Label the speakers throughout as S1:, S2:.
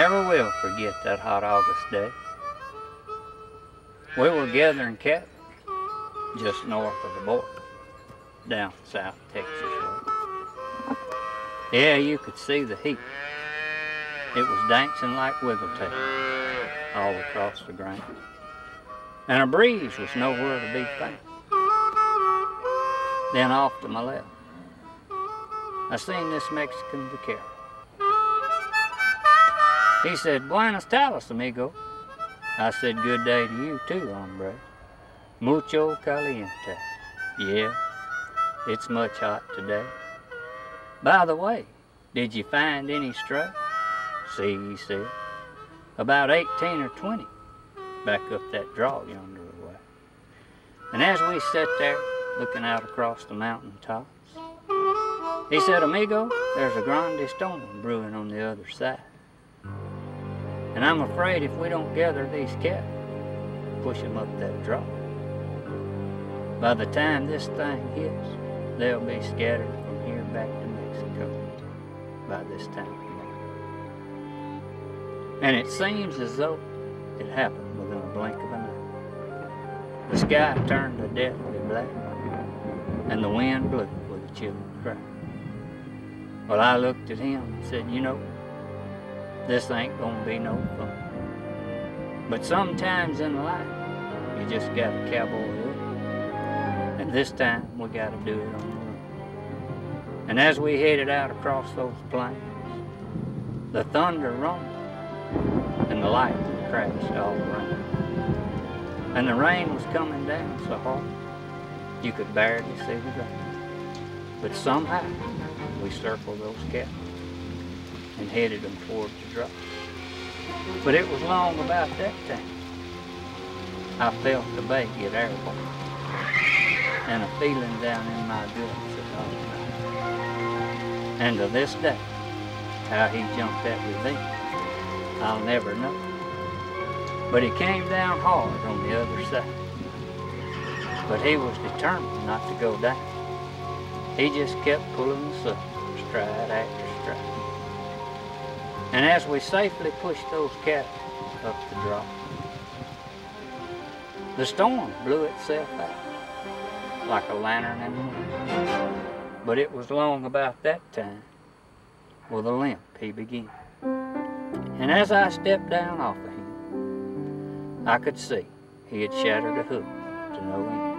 S1: never will forget that hot August day. We were gathering cattle just north of the border, down South Texas way. Yeah, you could see the heat. It was dancing like wiggle tail all across the ground. And a breeze was nowhere to be found. Then off to my left, I seen this Mexican vaquero. He said, "Buenos tardes, amigo." I said, "Good day to you too, hombre. Mucho caliente." Yeah, it's much hot today. By the way, did you find any stray? See, he said, about 18 or 20, back up that draw yonder way. And as we sat there, looking out across the mountain tops, he said, "Amigo, there's a grande storm brewing on the other side. And I'm afraid if we don't gather these cattle, push them up that draw, by the time this thing hits, they'll be scattered from here back to Mexico by this time tomorrow." And it seems as though it happened within a blink of an eye. The sky turned a deathly black, and the wind blew with a chilling cry. Well, I looked at him and said, "You know, this ain't gonna be no fun. But sometimes in life, you just gotta cowboy up. And this time, we gotta do it on the run." And as we headed out across those plains, the thunder rumbled, and the lightning crashed all around. And the rain was coming down so hard, you could barely see the ground. But somehow, we circled those cattle and headed them towards the drop. But it was long about that time I felt the bay get airborne, and a feeling down in my guts at all night. And to this day, how he jumped that ravine, I'll never know. But he came down hard on the other side. But he was determined not to go down. He just kept pulling us up, stride after stride. And as we safely pushed those cattle up the drop, the storm blew itself out like a lantern in the wind. But it was long about that time, with a limp he began. And as I stepped down off of him, I could see he had shattered a hoof to no end.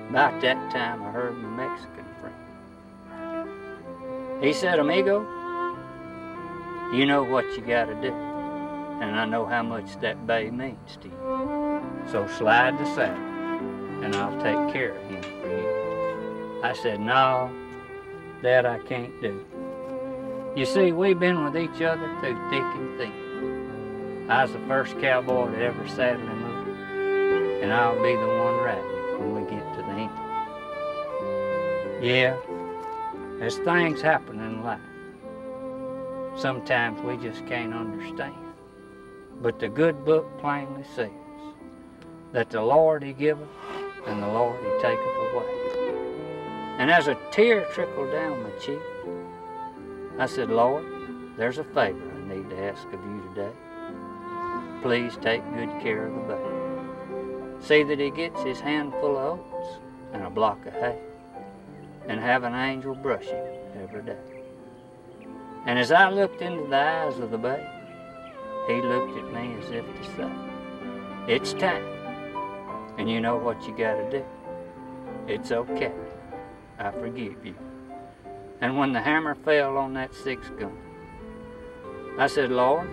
S1: About that time I heard my Mexican friend. He said, "Amigo, you know what you gotta do, and I know how much that bay means to you. So slide the saddle, and I'll take care of him for you." I said, "No, that I can't do. You see, we've been with each other through thick and thin. I was the first cowboy that ever saddled him up, and I'll be the one riding when we get to the end. Yeah, there's things happen in life. Sometimes we just can't understand. But the good book plainly says that the Lord he giveth and the Lord he taketh away." And as a tear trickled down my cheek, I said, "Lord, there's a favor I need to ask of you today. Please take good care of the baby. See that he gets his handful of oats and a block of hay, and have an angel brush him every day." And as I looked into the eyes of the baby, he looked at me as if to say, "It's time, and you know what you gotta do. It's okay. I forgive you." And when the hammer fell on that 6-gun, I said, "Lord,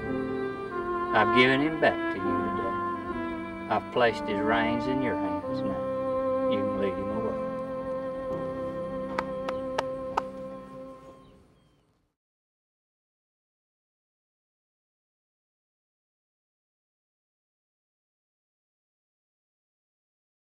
S1: I've given him back to you today. I've placed his reins in your hands now. You can lead him